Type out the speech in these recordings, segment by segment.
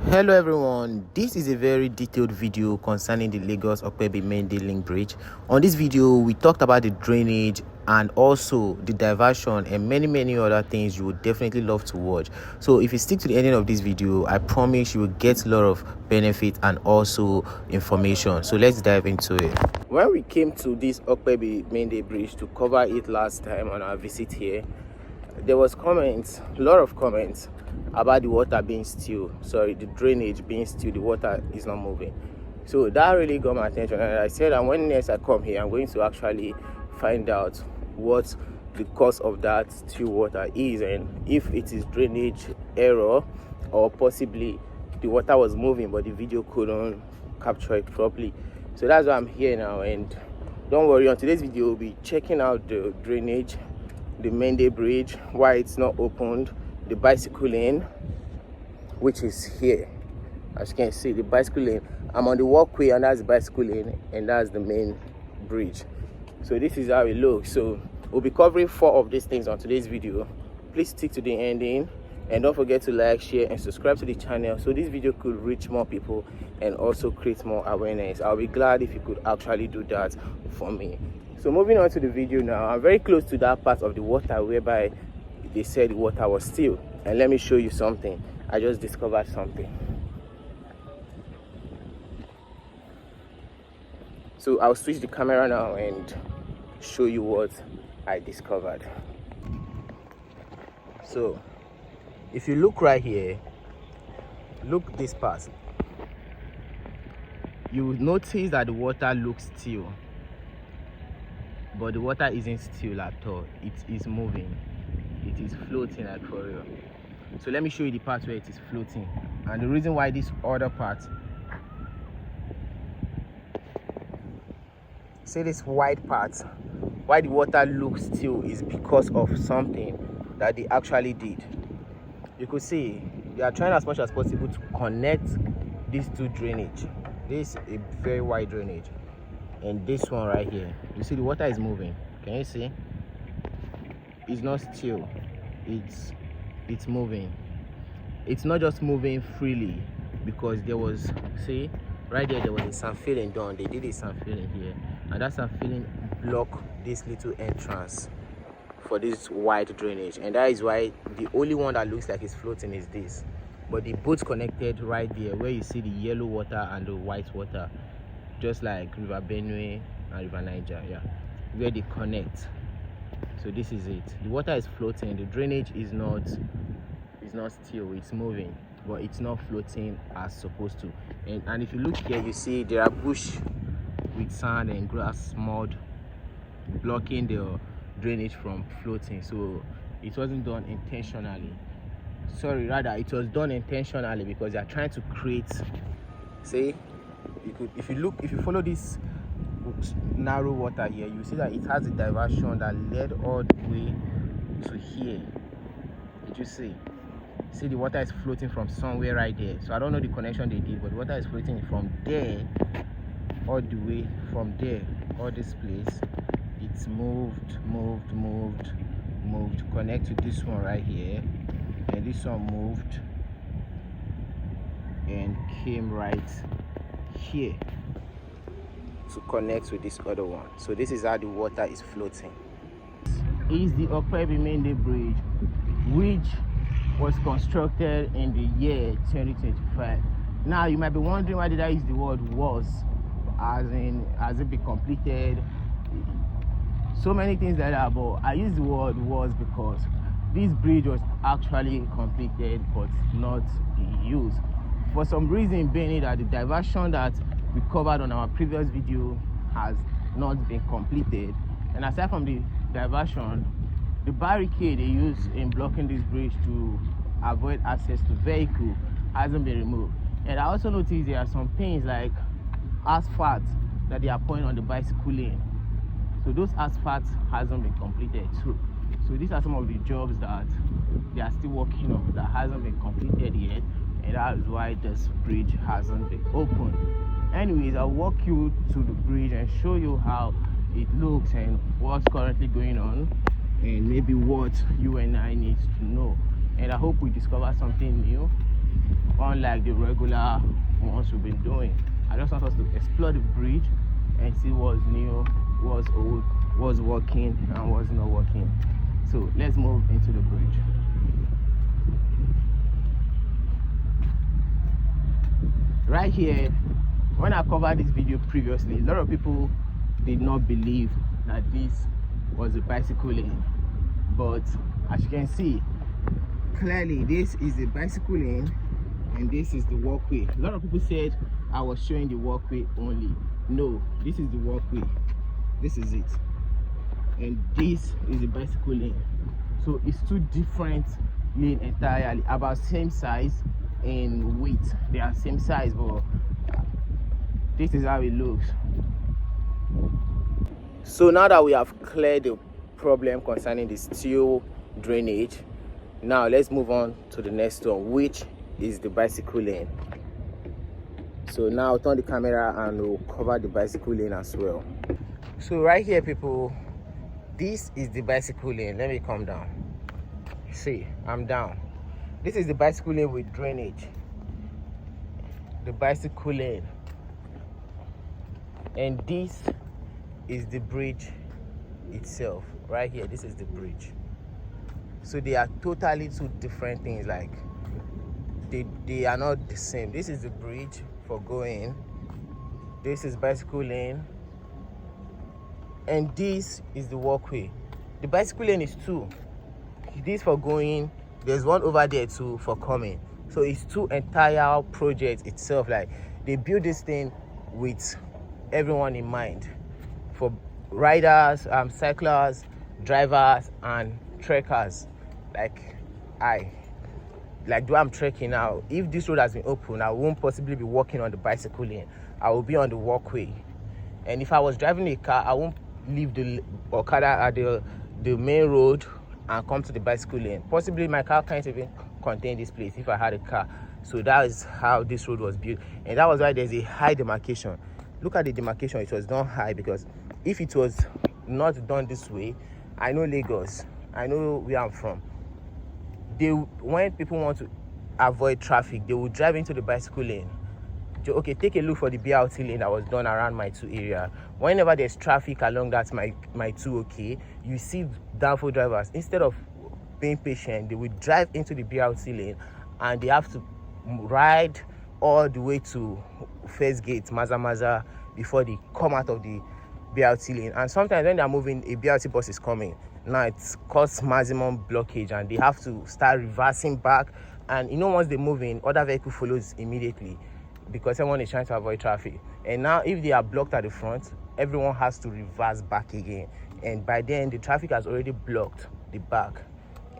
Hello everyone, this is a very detailed video concerning the Lagos Opebi-Ojota link bridge. On this video we talked about the drainage and also the diversion and many other things you would definitely love to watch. So if you stick to the ending of this video, I promise you will get a lot of benefit and also information. So let's dive into it. When we came to this Opebi-Ojota bridge to cover it last time on our visit here, there was comments, a lot of comments about the water being still, the drainage being still, the water is not moving. So that really got my attention, and I said, and when next I come here, I'm going to actually find out what the cause of that still water is, and if it is drainage error or possibly the water was moving but the video couldn't capture it properly. So that's why I'm here now, and don't worry, on today's video we'll be checking out the drainage, the Mende bridge, why it's not opened, the bicycle lane, which is here. As you can see, the bicycle lane, I'm on the walkway and that's the bicycle lane, and that's the main bridge. So this is how it looks. So we'll be covering 4 of these things on today's video. Please stick to the ending, and don't forget to like, share and subscribe to the channel so this video could reach more people and also create more awareness. I'll be glad if you could actually do that for me. So moving on to the video now, I'm very close to that part of the water whereby they said the water was still, and let me show you something. I just discovered something. So I'll switch the camera now and show you what I discovered. So if you look right here, look this part, you will notice that the water looks still, but the water isn't still at all. It is moving, it is floating like for real. So let me show you the part where it is floating, and the reason why this other part, see this white part, why the water looks still, is because of something that they actually did. You could see they are trying as much as possible to connect these two drainage. This is a very wide drainage, and this one right here, you see the water is moving. Can you see? It's not still, it's moving. It's not just moving freely, because there was, see right there was a sand filling done. They did a sand filling here, and that sand filling blocked this little entrance for this wide drainage, and that is why the only one that looks like it's floating is this. But the both connected right there where you see the yellow water and the white water, just like River Benue and River Niger, where they connect. So this is it. The water is floating. The drainage is not still, it's moving, but it's not floating as supposed to. And if you look here, you see there are bush with sand and grass mud blocking the drainage from floating. So it wasn't done intentionally. It was done intentionally, because they are trying to create, say, if you follow this narrow water here, you see that it has a diversion that led all the way to here. Did you see the water is floating from somewhere right there? So I don't know the connection they did, but the water is floating from there all the way, from there, all this place. It's moved, connect to this one right here, and this one moved and came right here to connect with this other one. So this is how the water is floating. Is the Opebi-Ojota bridge, which was constructed in the year 2025. Now you might be wondering, why did I use the word was, as in has it been completed, so many things like that, but I use the word was because this bridge was actually completed but not in use. For some reason, being that the diversion that we covered on our previous video has not been completed, and aside from the diversion, the barricade they use in blocking this bridge to avoid access to vehicle hasn't been removed. And I also noticed there are some things like asphalt that they are putting on the bicycle lane. So those asphalts hasn't been completed too. So these are some of the jobs that they are still working on that hasn't been completed yet, and that is why this bridge hasn't been opened. Anyways, I'll walk you to the bridge and show you how it looks and what's currently going on, and maybe what you and I need to know. And I hope we discover something new unlike the regular ones we've been doing. I just want us to explore the bridge and see what's new, what's old, what's working and what's not working. So let's move into the bridge. Right here, when I covered this video previously, a lot of people did not believe that this was a bicycle lane, but as you can see clearly, this is the bicycle lane and this is the walkway. A lot of people said I was showing the walkway only. No, this is the walkway, this is it, and this is the bicycle lane. So it's two different lanes entirely, about same size and weight. They are same size, but this is how it looks. So now that we have cleared the problem concerning the steel drainage, now let's move on to the next one, which is the bicycle lane. So now I'll turn the camera and we'll cover the bicycle lane as well. So right here, people, this is the bicycle lane. Let me come down. See, I'm down. This is the bicycle lane with drainage, the bicycle lane, and this is the bridge itself. Right here, this is the bridge. So they are totally two different things. Like they are not the same. This is the bridge for going, this is bicycle lane, and this is the walkway. The bicycle lane is two. This for going, there's one over there too for coming. So it's two entire projects itself. Like they build this thing with everyone in mind, for riders, cyclists, drivers and trekkers. Like I'm trekking now. If this road has been open, I won't possibly be walking on the bicycle lane. I will be on the walkway. And if I was driving a car, I won't leave the Okada at the main road and come to the bicycle lane. Possibly my car can't even contain this place if I had a car. So that is how this road was built, and that was why there's a high demarcation. Look at the demarcation. It was done high, because if it was not done this way, I know Lagos, I know where I'm from, when people want to avoid traffic, they will drive into the bicycle lane. Okay, take a look for the BRT lane that was done around my 2 area. Whenever there's traffic along that my 2, okay, you see downfall drivers, instead of being patient, they will drive into the BRT lane and they have to ride all the way to first gate Maza before they come out of the BRT lane. And sometimes when they're moving, a BRT bus is coming. Now it's caused maximum blockage and they have to start reversing back. And you know, once they move in, other vehicle follows immediately, because everyone is trying to avoid traffic. And now if they are blocked at the front, everyone has to reverse back again. And by then, the traffic has already blocked the back.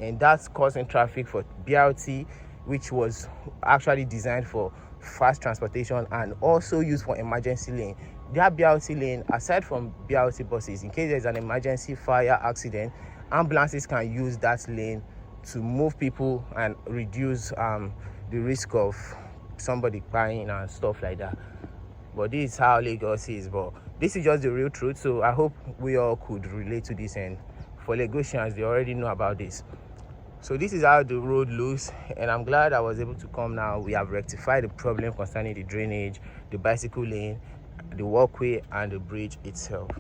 And that's causing traffic for BRT, which was actually designed for fast transportation and also used for emergency lane. That BRT lane, aside from BRT buses, in case there's an emergency fire accident, ambulances can use that lane to move people and reduce the risk of somebody crying and stuff like that. But this is how Lagos is, but this is just the real truth. So I hope we all could relate to this, and for Lagosians, they already know about this. So this is how the road looks, and I'm glad I was able to come now. We have rectified the problem concerning the drainage, the bicycle lane, the walkway and the bridge itself.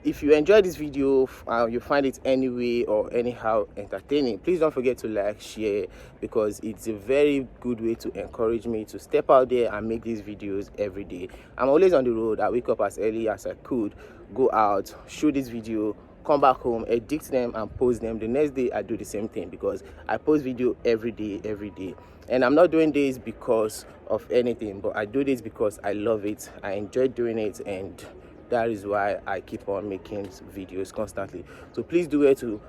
If you enjoyed this video, you find it anyway or anyhow entertaining, please don't forget to like, share, because it's a very good way to encourage me to step out there and make these videos every day. I'm always on the road. I wake up as early as I could, go out, shoot this video, come back home, edit them and post them. The next day I do the same thing, because I post video every day. And I'm not doing this because of anything, but I do this because I love it. I enjoy doing it, and that is why I keep on making videos constantly. So please do it to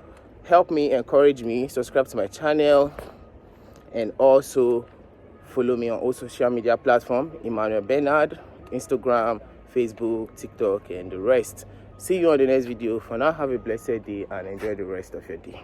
help me, encourage me, subscribe to my channel, and also follow me on all social media platforms, Emmanuel Bernard, Instagram, Facebook, TikTok, and the rest. See you on the next video. For now, have a blessed day and enjoy the rest of your day.